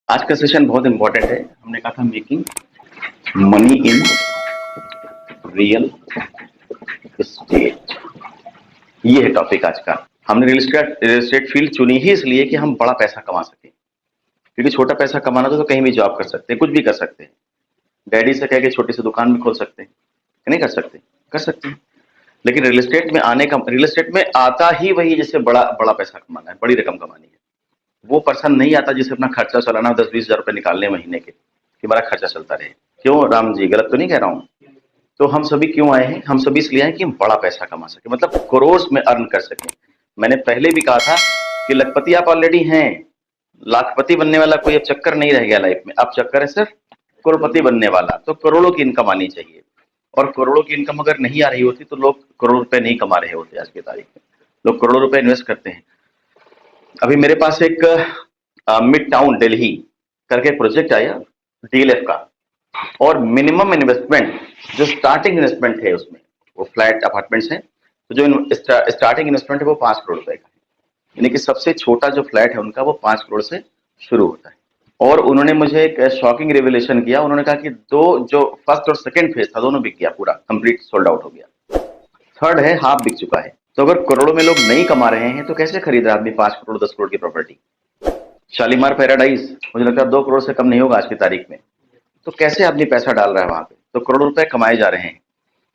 आज का सेशन बहुत इंपॉर्टेंट है। हमने कहा था making money in real estate, ये है टॉपिक आज का। हमने रियल एस्टेट फील्ड चुनी ही इसलिए कि हम बड़ा पैसा कमा सकें, क्योंकि छोटा पैसा कमाना तो कहीं भी जॉब कर सकते हैं, कुछ भी कर सकते हैं। डैडी से कह के छोटी सी दुकान भी खोल सकते हैं, नहीं कर सकते? कर सकते हैं। लेकिन रियल एस्टेट में आता ही वही जिससे बड़ा बड़ा पैसा कमाना है, बड़ी रकम कमानी है। वो पर्सन नहीं आता जिसे अपना खर्चा चलाना 10-20 हजार रुपए निकालने महीने के कि हमारा खर्चा चलता रहे। क्यों राम जी, गलत तो नहीं कह रहा हूं? तो हम सभी क्यों आए हैं? हम सभी इसलिए आए कि हम बड़ा पैसा कमा सके, मतलब करोड़ में अर्न कर सके। मैंने पहले भी कहा था कि लखपति आप ऑलरेडी हैं, लाखपति बनने वाला कोई अब चक्कर नहीं रह गया लाइफ में। अब चक्कर है सिर्फ करोड़पति बनने वाला। तो करोड़ों की इनकम आनी चाहिए, और करोड़ों की इनकम अगर नहीं आ रही होती तो लोग करोड़ रुपए नहीं कमा रहे होते। आज की तारीख में लोग करोड़ों रुपए इन्वेस्ट करते हैं। अभी मेरे पास एक मिड टाउन दिल्ली करके प्रोजेक्ट आया डीएलएफ का, और मिनिमम इन्वेस्टमेंट जो स्टार्टिंग इन्वेस्टमेंट है उसमें, वो फ्लैट अपार्टमेंट्स हैं, तो जो स्टार्टिंग इन्वेस्टमेंट है वो 5 करोड़ रुपए का है। यानी कि सबसे छोटा जो फ्लैट है उनका वो 5 करोड़ से शुरू होता है। और उन्होंने मुझे एक शॉकिंग रिविलेशन किया। उन्होंने कहा कि दो जो फर्स्ट और सेकंड फेज था दोनों बिक गया, पूरा कंप्लीट सोल्ड आउट हो गया। थर्ड है हाफ बिक चुका है। तो अगर करोड़ों में लोग नहीं कमा रहे हैं तो कैसे खरीद रहा आदमी 5 करोड़ 10 करोड़ की प्रॉपर्टी? शालीमार पैराडाइज मुझे लगता है 2 करोड़ से कम नहीं होगा आज की तारीख में। तो कैसे आदमी पैसा डाल रहा है वहां पे? तो करोड़ों रुपए कमाए जा रहे हैं।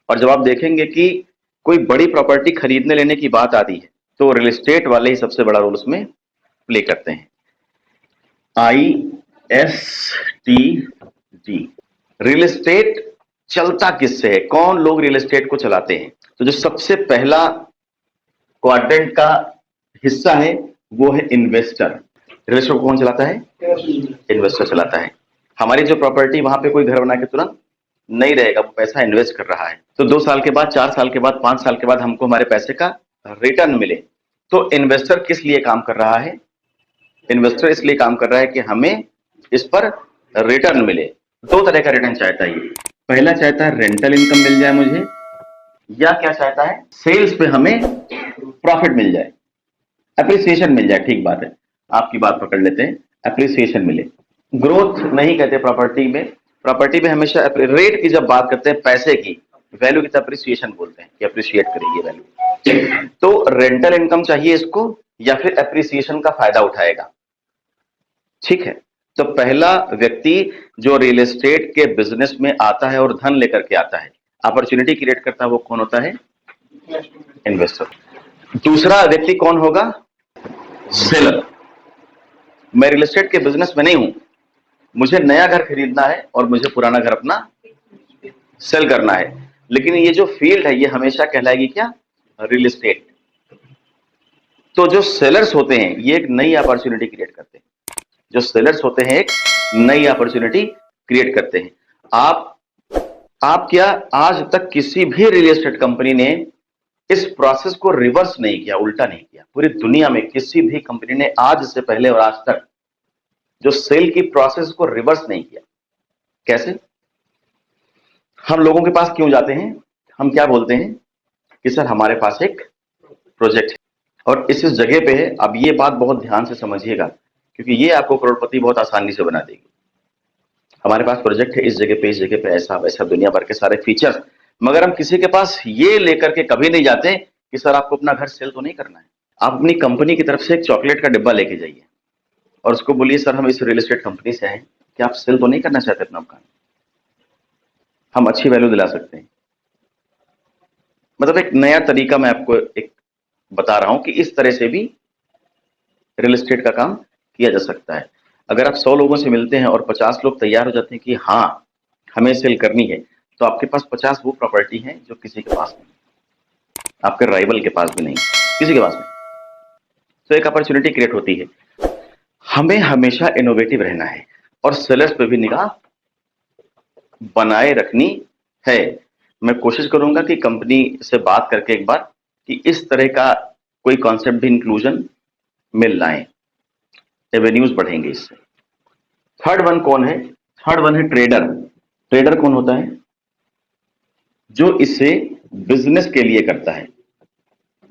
और जब आप देखेंगे कि कोई बड़ी प्रॉपर्टी खरीदने लेने की बात आती है तो रियल एस्टेट वाले ही सबसे बड़ा रोल उसमें प्ले करते हैं। ISTD, रियल एस्टेट चलता किससे है? कौन लोग रियल एस्टेट को चलाते हैं? तो जो सबसे पहला क्वाड्रेंट का हिस्सा है वो है इन्वेस्टर। रियल एस्टेट को कौन चलाता है? इन्वेस्टर चलाता है। हमारी जो प्रॉपर्टी, वहां पे कोई घर बना के तुरंत नहीं रहेगा, वो पैसा इन्वेस्ट कर रहा है। तो 2 साल के बाद, 4 साल के बाद, 5 साल के बाद हमको हमारे पैसे का रिटर्न मिले। तो इन्वेस्टर किस लिए काम कर रहा है? इन्वेस्टर इसलिए काम कर रहा है कि हमें इस पर रिटर्न मिले। 2 तरह का रिटर्न चाहता है। पहला चाहता है रेंटल इनकम मिल जाए मुझे, या क्या चाहता है? सेल्स पे हमें प्रॉफिट मिल जाए, अप्रिसिएशन मिल जाए। ठीक बात है, आपकी बात पकड़ लेते हैं, अप्रिसिएशन मिले। ग्रोथ नहीं कहते प्रॉपर्टी में। प्रॉपर्टी में हमेशा रेट की जब बात करते हैं, पैसे की वैल्यू की, अप्रिसिएशन बोलते हैं कि अप्रिशिएट करेगी वैल्यू। तो रेंटल इनकम चाहिए इसको, या फिर अप्रिसिएशन का फायदा उठाएगा? ठीक है। तो पहला व्यक्ति जो रियल एस्टेट के बिजनेस में आता है और धन लेकर के आता है, अपॉर्चुनिटी क्रिएट करता है, वो कौन होता है? इन्वेस्टर। दूसरा व्यक्ति कौन होगा? सेलर। मैं रियल एस्टेट के बिजनेस में नहीं हूं, मुझे नया घर खरीदना है और मुझे पुराना घर अपना सेल करना है। लेकिन ये जो फील्ड है ये हमेशा कहलाएगी क्या? Real estate. तो जो सेलर्स होते हैं ये एक नई अपॉर्चुनिटी क्रिएट करते हैं। जो सेलर्स होते हैं एक नई अपॉर्चुनिटी क्रिएट करते हैं। आप क्या आज तक किसी भी रियल एस्टेट कंपनी ने इस प्रोसेस को रिवर्स नहीं किया, उल्टा नहीं किया? पूरी दुनिया में किसी भी कंपनी ने आज से पहले और आज तक जो सेल की प्रोसेस को रिवर्स नहीं किया। कैसे? हम लोगों के पास क्यों जाते हैं? हम क्या बोलते हैं कि सर हमारे पास एक प्रोजेक्ट है और इस जगह पे है। अब ये बात बहुत ध्यान से समझिएगा, क्योंकि ये आपको करोड़पति बहुत आसानी से बना देगी। हमारे पास प्रोजेक्ट है, इस जगह पे, इस जगह पे, ऐसा वैसा, दुनिया भर के सारे फीचर्स, मगर हम किसी के पास ये लेकर के कभी नहीं जाते कि सर आपको अपना घर सेल तो नहीं करना है। आप अपनी कंपनी की तरफ से एक चॉकलेट का डिब्बा लेके जाइए और उसको बोलिए सर हम इस रियल एस्टेट कंपनी से हैं, कि आप सेल तो नहीं करना चाहते अपना मकान? हम अच्छी वैल्यू दिला सकते हैं। मतलब एक नया तरीका मैं आपको एक बता रहा हूं कि इस तरह से भी रियल एस्टेट का काम किया जा सकता है। अगर आप 100 लोगों से मिलते हैं और 50 लोग तैयार हो जाते हैं कि हाँ हमें सेल करनी है, तो आपके पास 50 वो प्रॉपर्टी है जो किसी के पास नहीं, आपके राइवल के पास भी नहीं, किसी के पास नहीं। तो एक अपॉर्चुनिटी क्रिएट होती है। हमें हमेशा इनोवेटिव रहना है और सेलर्स पे भी निगाह बनाए रखनी है। मैं कोशिश करूंगा कि कंपनी से बात करके एक बार कि इस तरह का कोई कॉन्सेप्ट भी इंक्लूजन में लाएं, रेवेन्यूज बढ़ेंगे इससे। थर्ड वन कौन है? थर्ड वन है ट्रेडर। ट्रेडर कौन होता है? जो इसे बिजनेस के लिए करता है,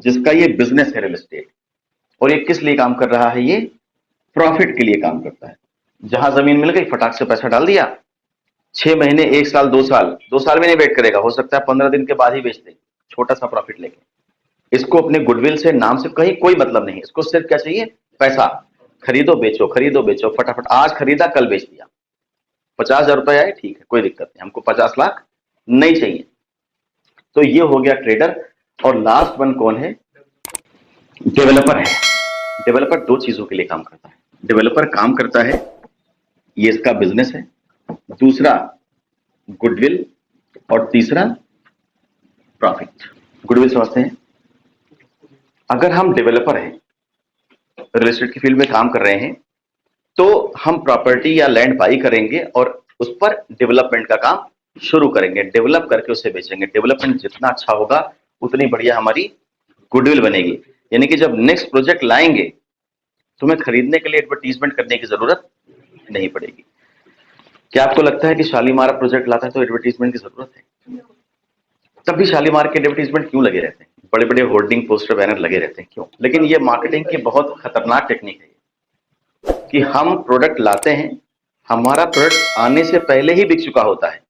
जिसका ये बिजनेस है रियल एस्टेट। और ये किस लिए काम कर रहा है? ये प्रॉफिट के लिए काम करता है। जहां जमीन मिल गई फटाक से पैसा डाल दिया, 6 महीने, 1 साल, 2 साल, 2 साल में नहीं वेट करेगा, हो सकता है 15 दिन के बाद ही बेच दे, छोटा सा प्रॉफिट लेके। इसको अपने गुडविल से, नाम से कहीं कोई मतलब नहीं, इसको सिर्फ क्या चाहिए, पैसा। खरीदो बेचो फटाफट, आज खरीदा कल बेच दिया। 50,000 रुपए आए, ठीक है, कोई दिक्कत नहीं, हमको 50 लाख नहीं चाहिए। तो ये हो गया ट्रेडर। और लास्ट वन कौन है, डेवलपर है। डेवलपर दो चीजों के लिए काम करता है। डेवलपर काम करता है, ये इसका बिजनेस है, दूसरा गुडविल, और तीसरा प्रॉफिट। गुडविल समझते हैं, अगर हम डेवलपर हैं, रियल एस्टेट की फील्ड में काम कर रहे हैं, तो हम प्रॉपर्टी या लैंड बाई करेंगे और उस पर डेवलपमेंट का काम शुरू करेंगे, डेवलप करके उसे बेचेंगे। डेवलपमेंट जितना अच्छा होगा उतनी बढ़िया हमारी गुडविल बनेगी। यानी कि जब नेक्स्ट प्रोजेक्ट लाएंगे तो हमें खरीदने के लिए एडवर्टीजमेंट करने की जरूरत नहीं पड़ेगी। क्या आपको लगता है कि शालीमार प्रोजेक्ट लाता है तो एडवर्टीजमेंट की जरूरत है? तब भी शालीमार के एडवर्टीजमेंट क्यों लगे रहते हैं, बड़े बड़े होर्डिंग पोस्टर बैनर लगे रहते हैं, क्यों? लेकिन ये मार्केटिंग की बहुत खतरनाक टेक्निक है कि हम प्रोडक्ट लाते हैं, हमारा प्रोडक्ट आने से पहले ही बिक चुका होता है।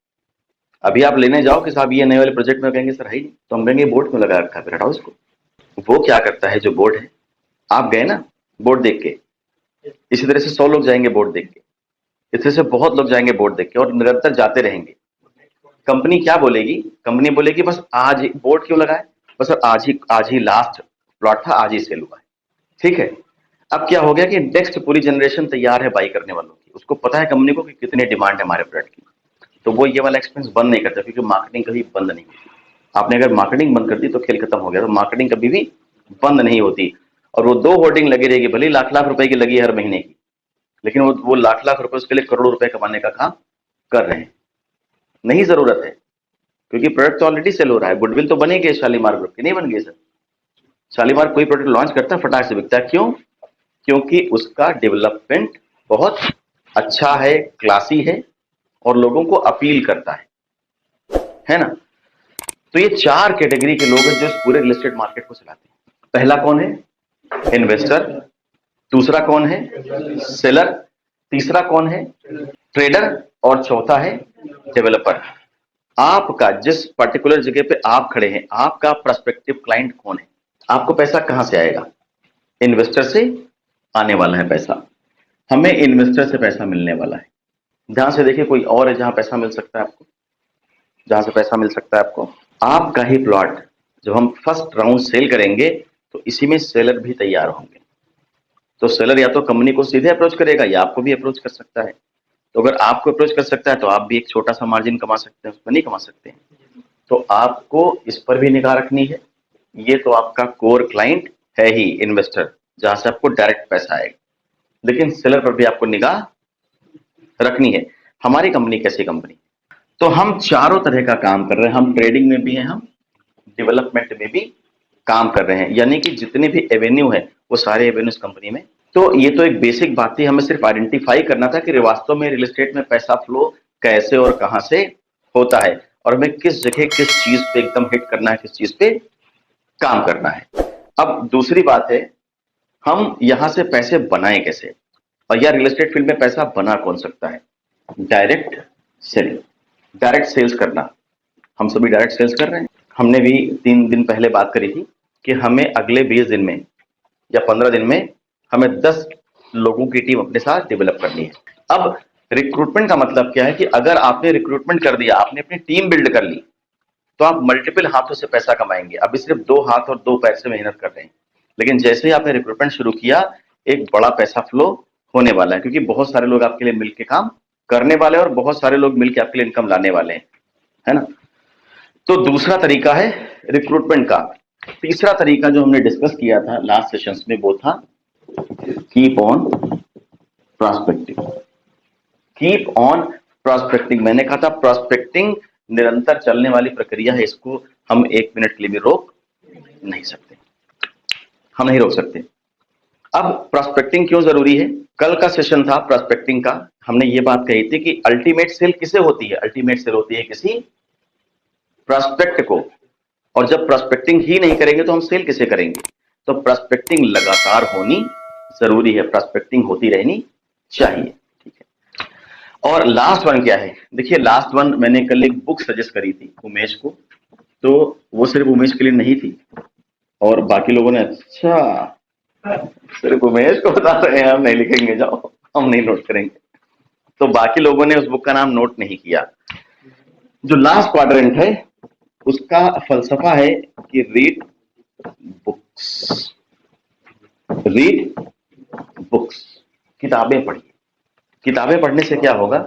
अभी आप लेने जाओ कि साहब ये नए वाले प्रोजेक्ट में, कहेंगे सर है ही नहीं, तो हम कहेंगे बोर्ड क्यों लगा रखा है, फिर हटाओ इसको। वो क्या करता है जो बोर्ड है, आप गए ना बोर्ड देख के, इसी तरह से 100 लोग जाएंगे बोर्ड देख के, इस तरह से बहुत लोग जाएंगे बोर्ड देख के और निरंतर जाते रहेंगे। कंपनी क्या बोलेगी, कंपनी बोलेगी बस आज ही बोर्ड क्यों लगाए, बस आज ही लास्ट प्लॉट था, आज ही सेल हुआ है, ठीक है। अब क्या हो गया कि नेक्स्ट पूरी जनरेशन तैयार है बाई करने वालों की, उसको पता है कंपनी को कि कितनी डिमांड है हमारे प्रोडक्ट की, तो वो ये वाला एक्सपेंस बंद नहीं करता, क्योंकि मार्केटिंग कभी बंद नहीं होती। आपने अगर मार्केटिंग बंद कर दी तो खेल खत्म हो गया। तो मार्केटिंग कभी भी बंद नहीं होती, और वो 2 होर्डिंग लगी रहेगी, भले लाख लाख रुपए की लगी है हर महीने की, लेकिन वो लाख लाख रुपए उसके लिए करोड़ों रुपए कमाने का काम कर रहे हैं। नहीं जरूरत है, क्योंकि प्रोडक्ट तो ऑलरेडी सेल हो रहा है। गुडविल तो बनेगी शालीमार ग्रुप की, नहीं बन गई सर। शालीमार कोई प्रोडक्ट लॉन्च करता है फटाक से बिकता है, क्यों? क्योंकि उसका डेवलपमेंट बहुत अच्छा है, क्लासी है, और लोगों को अपील करता है ना। तो ये 4 कैटेगरी के लोग हैं जो इस पूरे रियल एस्टेट मार्केट को चलाते हैं। पहला कौन है, इन्वेस्टर। दूसरा कौन है, सेलर। तीसरा कौन है, ट्रेडर। और चौथा है डेवलपर। आपका जिस पर्टिकुलर जगह पे आप खड़े हैं, आपका प्रोस्पेक्टिव क्लाइंट कौन है? आपको पैसा कहां से आएगा? इन्वेस्टर से आने वाला है पैसा, हमें इन्वेस्टर से पैसा मिलने वाला है। ध्यान से देखिए, कोई और है जहां पैसा मिल सकता है आपको, जहां से पैसा मिल सकता है आपको? आपका ही प्लॉट जब हम फर्स्ट राउंड सेल करेंगे तो इसी में सेलर भी तैयार होंगे। तो सेलर या तो कंपनी को सीधे अप्रोच करेगा या आपको भी अप्रोच कर सकता है। तो अगर आपको अप्रोच कर सकता है तो आप भी एक छोटा सा मार्जिन कमा सकते हैं, उसमें नहीं कमा सकते हैं। तो आपको इस पर भी निगाह रखनी है। ये तो आपका कोर क्लाइंट है ही, इन्वेस्टर, जहां से आपको डायरेक्ट पैसा आएगा। लेकिन सेलर पर भी आपको निगाह रखनी है। हमारी कंपनी कैसी कंपनी? तो हम चारों तरह का काम कर रहे हैं। हम ट्रेडिंग में भी हैं, हम डेवलपमेंट में भी काम कर रहे हैं, यानी कि जितने भी एवेन्यू है वो सारे एवेन्यूज कंपनी में। तो ये तो एक बेसिक बात थी, हमें सिर्फ आइडेंटिफाई करना था कि वास्तव में रियल एस्टेट में पैसा फ्लो कैसे और कहां से होता है, और हमें किस जगह किस चीज पे एकदम हिट करना है, किस चीज पे काम करना है। अब दूसरी बात है, हम यहां से पैसे बनाएं कैसे? और यार, रियल एस्टेट फील्ड में पैसा बना कौन सकता है? डायरेक्ट सेलिंग, डायरेक्ट सेल्स करना। हम सभी डायरेक्ट सेल्स कर रहे हैं। हमने भी 3 दिन पहले बात करी थी कि हमें अगले 20 दिन में या 15 दिन में हमें 10 लोगों की टीम अपने साथ डेवलप करनी है। अब रिक्रूटमेंट का मतलब क्या है कि अगर आपने रिक्रूटमेंट कर दिया, आपने अपनी टीम बिल्ड कर ली, तो आप मल्टीपल हाथों से पैसा कमाएंगे। अभी सिर्फ 2 हाथ और 2 पैर से मेहनत कर रहे हैं, लेकिन जैसे ही आपने रिक्रूटमेंट शुरू किया, एक बड़ा पैसा फ्लो होने वाला है, क्योंकि बहुत सारे लोग आपके लिए मिलकर काम करने वाले हैं और बहुत सारे लोग मिलकर आपके लिए इनकम लाने वाले हैं, है ना। तो दूसरा तरीका है रिक्रूटमेंट का। तीसरा तरीका जो हमने डिस्कस किया था लास्ट सेशंस में, वो था keep on prospecting. Keep on prospecting, मैंने कहा था प्रॉस्पेक्टिंग निरंतर चलने वाली प्रक्रिया है, इसको हम 1 मिनट के लिए भी रोक नहीं सकते, हम नहीं रोक सकते। अब प्रॉस्पेक्टिंग क्यों जरूरी है? कल का सेशन था प्रॉस्पेक्टिंग का, हमने ये बात कही थी कि अल्टीमेट सेल किसे होती है? अल्टीमेट सेल होती है किसी प्रॉस्पेक्ट को। और जब प्रॉस्पेक्टिंग ही नहीं करेंगे तो हम सेल किसे करेंगे? तो प्रॉस्पेक्टिंग लगातार होनी जरूरी है, प्रॉस्पेक्टिंग होती रहनी चाहिए, ठीक है। और लास्ट वन क्या है? देखिए लास्ट वन मैंने कल एक बुक सजेस्ट करी थी उमेश को, तो वो सिर्फ उमेश के लिए नहीं थी और बाकी लोगों ने अच्छा सिर्फ उमेश को बता रहे हैं, हम नहीं लिखेंगे, जाओ हम नहीं नोट करेंगे। तो बाकी लोगों ने उस बुक का नाम नोट नहीं किया। जो लास्ट क्वाड्रेंट है उसका फलसफा है कि रीड बुक्स, रीड बुक्स, किताबें पढ़िए। किताबें पढ़ने से क्या होगा?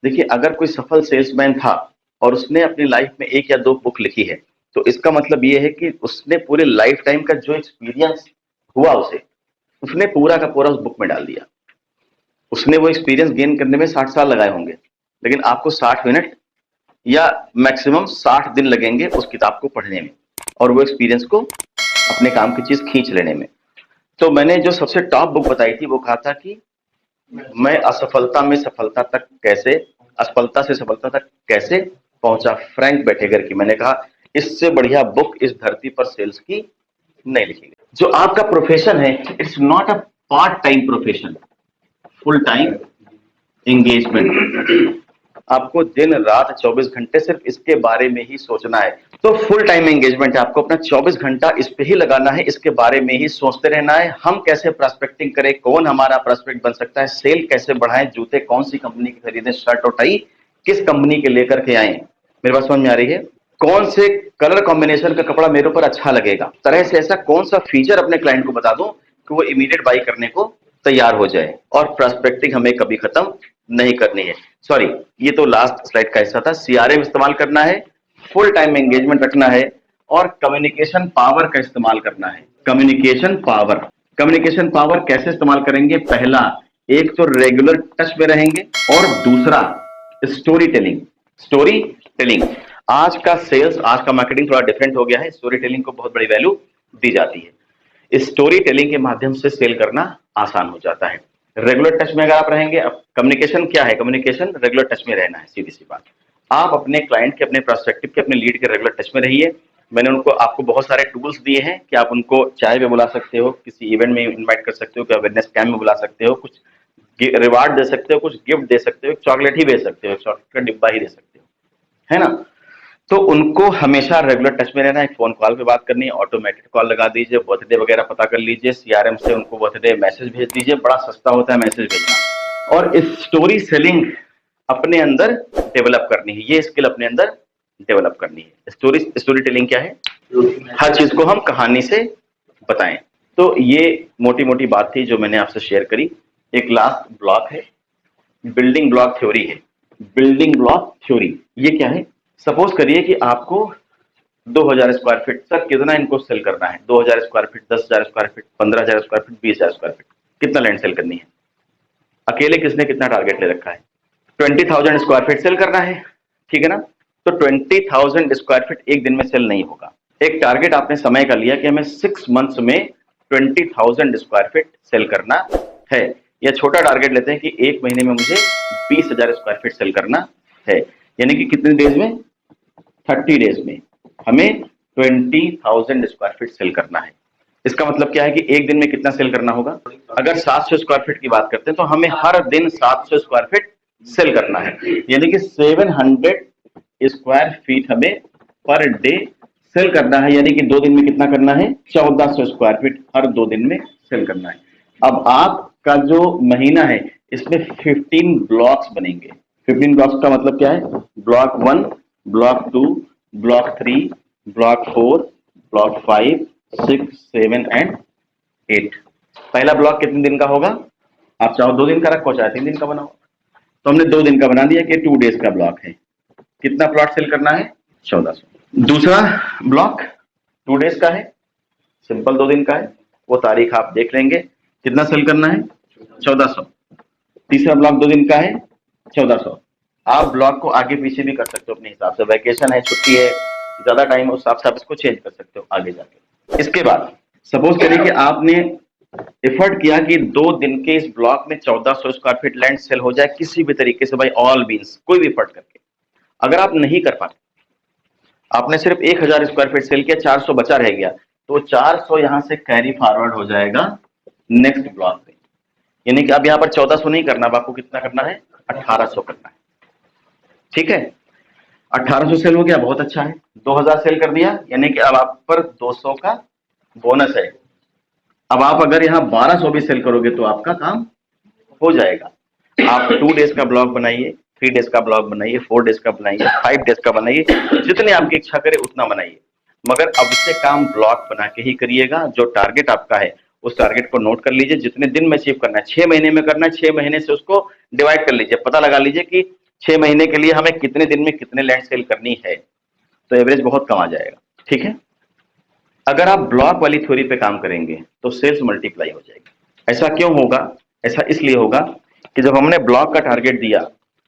देखिए अगर कोई सफल सेल्समैन था और उसने अपनी लाइफ में 1 या 2 बुक लिखी है, तो इसका मतलब ये है कि उसने पूरे लाइफ टाइम का जो एक्सपीरियंस हुआ उसे, उसने पूरा का पूरा उस बुक में डाल दिया। उसने वो एक्सपीरियंस गेन करने में 60 साल लगाए होंगे, लेकिन आपको 60 मिनट या मैक्सिमम 60 दिन लगेंगे उस किताब को पढ़ने में और वो एक्सपीरियंस को अपने काम की चीज खींच लेने में। तो मैंने जो सबसे टॉप बुक बताई थी वो कहा था कि मैं असफलता में सफलता तक कैसे, असफलता से सफलता तक कैसे पहुंचा, फ्रैंक बैटेगर की। मैंने कहा इससे बढ़िया बुक इस धरती पर सेल्स की नहीं लिखी गई। जो आपका प्रोफेशन है, it's not a part time profession, full time engagement. आपको दिन रात 24 घंटे सिर्फ इसके बारे में ही सोचना है। तो फुल टाइम एंगेजमेंट है, आपको अपना 24 घंटा इस पे ही लगाना है, इसके बारे में ही सोचते रहना है। हम कैसे प्रोस्पेक्टिंग करें, कौन हमारा प्रोस्पेक्ट बन सकता है, सेल कैसे बढ़ाएं, जूते कौन सी कंपनी के खरीदें, शर्ट और टाई किस कंपनी के लेकर के आए। मेरे बात समझ में आ रही है? कौन से कलर कॉम्बिनेशन का कपड़ा मेरे ऊपर अच्छा लगेगा, तरह से ऐसा कौन सा फीचर अपने क्लाइंट को बता दूं कि वो इमीडिएट बाई करने को तैयार हो जाए। और प्रोस्पेक्टिंग हमें कभी खत्म नहीं करनी है। सॉरी, ये तो लास्ट स्लाइड का हिस्सा था। सीआरएम इस्तेमाल करना है, फुल टाइम एंगेजमेंट रखना है और कम्युनिकेशन पावर का इस्तेमाल करना है। कम्युनिकेशन पावर, कम्युनिकेशन पावर कैसे इस्तेमाल करेंगे? पहला, एक तो रेगुलर टच में रहेंगे और दूसरा स्टोरी टेलिंग। स्टोरी टेलिंग, आज का सेल्स, आज का मार्केटिंग थोड़ा डिफरेंट हो गया है। स्टोरी टेलिंग को बहुत बड़ी वैल्यू दी जाती है। स्टोरी टेलिंग के माध्यम से सेल करना आसान हो जाता है। रेगुलर टच में अगर आप रहेंगे, अब कम्युनिकेशन क्या है? कम्युनिकेशन रेगुलर टच में रहना है, सीधी सी बात। आप अपने क्लाइंट के, अपने प्रोस्पेक्टिव के, अपने लीड के रेगुलर टच में रहिए। मैंने उनको, आपको बहुत सारे टूल्स दिए हैं कि आप उनको चाय पे बुला सकते हो, किसी इवेंट में इनवाइट कर सकते हो, अवेयरनेस कैंप में बुला सकते हो, कुछ रिवार्ड दे सकते हो, कुछ गिफ्ट दे सकते हो, चॉकलेट ही दे सकते हो, चॉकलेट का डिब्बा ही दे सकते हो, है ना? तो उनको हमेशा रेगुलर टच में रहना है। एक फोन कॉल पे बात करनी है, ऑटोमेटेड कॉल लगा दीजिए, बर्थडे वगैरह पता कर लीजिए, सीआरएम से उनको बर्थडे मैसेज भेज दीजिए, बड़ा सस्ता होता है मैसेज भेजना। और इस स्टोरी सेलिंग अपने अंदर डेवलप करनी है, ये स्किल अपने अंदर डेवलप करनी है। स्टोरी टेलिंग क्या है? हर चीज को हम कहानी से बताएं। तो ये मोटी मोटी बात थी जो मैंने आपसे शेयर करी। एक लास्ट ब्लॉक है, बिल्डिंग ब्लॉक थ्योरी है। बिल्डिंग ब्लॉक थ्योरी ये क्या है? सपोज करिए कि आपको 2000 स्क्वायर फीट तक कितना इनको सेल करना है। 2000 square feet, 10,000 square feet, 15,000 square feet, 20,000 square feet, कितना लैंड सेल करनी है? अकेले किसने कितना टारगेट ले रखा है? 20,000 स्क्वायर फीट सेल करना है, ठीक है ना? तो 20,000 स्क्वायर फीट एक दिन में सेल नहीं होगा। एक टारगेट आपने समय का लिया कि हमें 6 मंथ्स में 20,000 स्क्वायर फीट सेल करना है। या छोटा टारगेट लेते हैं कि एक महीने में मुझे 20,000 स्क्वायर फीट सेल करना है, यानी कि कितने डेज में? 30 डेज में हमें 20,000 स्क्वायर फीट सेल करना है। इसका मतलब क्या है कि एक दिन में कितना सेल करना होगा? अगर 700 स्क्वायर फीट की बात करते हैं तो हमें हर दिन 700 स्क्वायर फीट सेल करना है, यानी कि 700 स्क्वायर फीट हमें पर डे सेल करना है। यानी कि 2 दिन में कितना करना है? 1400 स्क्वायर फीट हर 2 दिन में सेल करना है। अब आपका जो महीना है इसमें 15 ब्लॉक्स बनेंगे। 15 ब्लॉक्स का मतलब क्या है? Block 1, block 2, block 3, block 4, block 5, 6, 7 and 8। पहला ब्लॉक कितने दिन का होगा? आप चाहो 2 दिन का रखो, चाहे 3 दिन का बनाओ। तो हमने 2 दिन का बना दिया कि 2 डेज का ब्लॉक है। कितना प्लॉट सेल करना है? 1400। दूसरा ब्लॉक 2 डेज का है, सिंपल 2 दिन का है, वो तारीख आप देख लेंगे। कितना सेल करना है? 1400। तीसरा ब्लॉक 2 दिन का है, 1400। आप ब्लॉक को आगे पीछे भी कर सकते हो अपने हिसाब से, वैकेशन है, छुट्टी है, ज्यादा टाइम उस हिसाब से आप इसको चेंज कर सकते हो आगे जाके। इसके बाद सपोज करिए कि आपने एफर्ट किया कि 2 दिन के इस ब्लॉक में 1400 स्क्वायर फीट लैंड सेल हो जाए किसी भी तरीके से, भाई ऑल मींस कोई भी एफर्ट करके। अगर आप नहीं कर पाते, आपने सिर्फ 1000 स्क्वायर फीट सेल किया, 400 बचा रह गया, तो 400 यहां से कैरी फॉरवर्ड हो जाएगा नेक्स्ट ब्लॉक पे। यानी कि अब यहाँ पर 1400 नहीं करना, अब आपको कितना करना है? 1800 करना है। ठीक है, 1800 सेल हो गया, बहुत अच्छा है। 2000 सेल कर दिया, यानी कि अब आप पर 200 का बोनस है। अब आप अगर यहाँ 1200 भी सेल करोगे तो आपका काम हो जाएगा। आप 2 डेज का ब्लॉग बनाइए, 3 डेज का ब्लॉग बनाइए, 4 डेज का बनाइए, 5 डेज का बनाइए, जितने आपकी इच्छा करे उतना बनाइए, मगर अब से काम ब्लॉग बना के ही करिएगा। जो टारगेट आपका है उस टारगेट को नोट कर लीजिए, जितने दिन में अचीव करना है, 6 महीने में करना है, 6 महीने से उसको डिवाइड कर लीजिए, पता लगा लीजिए कि 6 महीने के लिए हमें कितने दिन में कितने लैंड सेल करनी है, तो एवरेज बहुत कम आ जाएगा। ठीक है, अगर आप ब्लॉक वाली थ्योरी पे काम करेंगे तो सेल्स मल्टीप्लाई हो जाएगी। ऐसा क्यों होगा? ऐसा इसलिए होगा कि जब हमने ब्लॉक का टारगेट दिया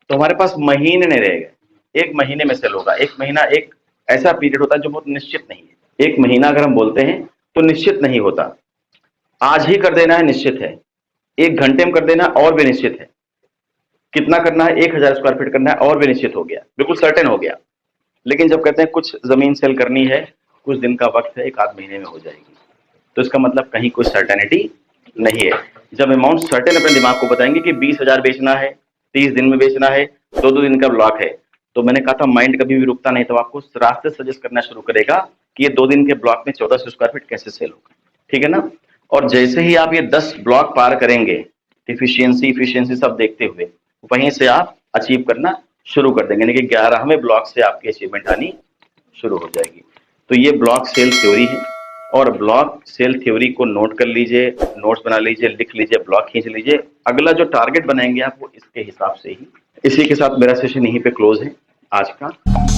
तो हमारे पास महीने नहीं रह गए, 1 महीने में सेल होगा। 1 महीना एक ऐसा पीरियड होता है जो बहुत निश्चित नहीं है। 1 महीना अगर हम बोलते हैं तो निश्चित नहीं होता। आज ही कर देना है निश्चित है, 1 घंटे में कर देना और भी निश्चित है, कितना करना है 1000 स्क्वायर फीट करना है और भी निश्चित हो गया, बिल्कुल सर्टेन हो गया। लेकिन जब कहते हैं कुछ जमीन सेल करनी है, कुछ दिन का वक्त है, 1 आध महीने में हो जाएगी, तो इसका मतलब कहीं कोई सर्टेनिटी नहीं है। जब अमाउंट सर्टेन अपने दिमाग को बताएंगे कि 20,000 बेचना है, 30 दिन में बेचना है, 2-2 दिन का ब्लॉक है, तो मैंने कहा था माइंड कभी भी रुकता नहीं, तो आपको रास्ते सजेस्ट करना शुरू करेगा कि ये 2 दिन के ब्लॉक में 1400 स्क्वायर फीट कैसे सेल होगा। ठीक है ना? और जैसे ही आप ये 10 ब्लॉक पार करेंगे, इफिशियंसी सब देखते हुए, वहीं से आप अचीव करना शुरू कर देंगे, यानी कि 11वें ब्लॉक से आपकी अचीवमेंट आनी शुरू हो जाएगी। तो ये ब्लॉक सेल थ्योरी है, और ब्लॉक सेल थ्योरी को नोट कर लीजिए, नोट्स बना लीजिए, लिख लीजिए, ब्लॉक खींच लीजिए। अगला जो टारगेट बनाएंगे आप वो इसके हिसाब से ही। इसी के साथ मेरा सेशन यहीं पे क्लोज है आज का।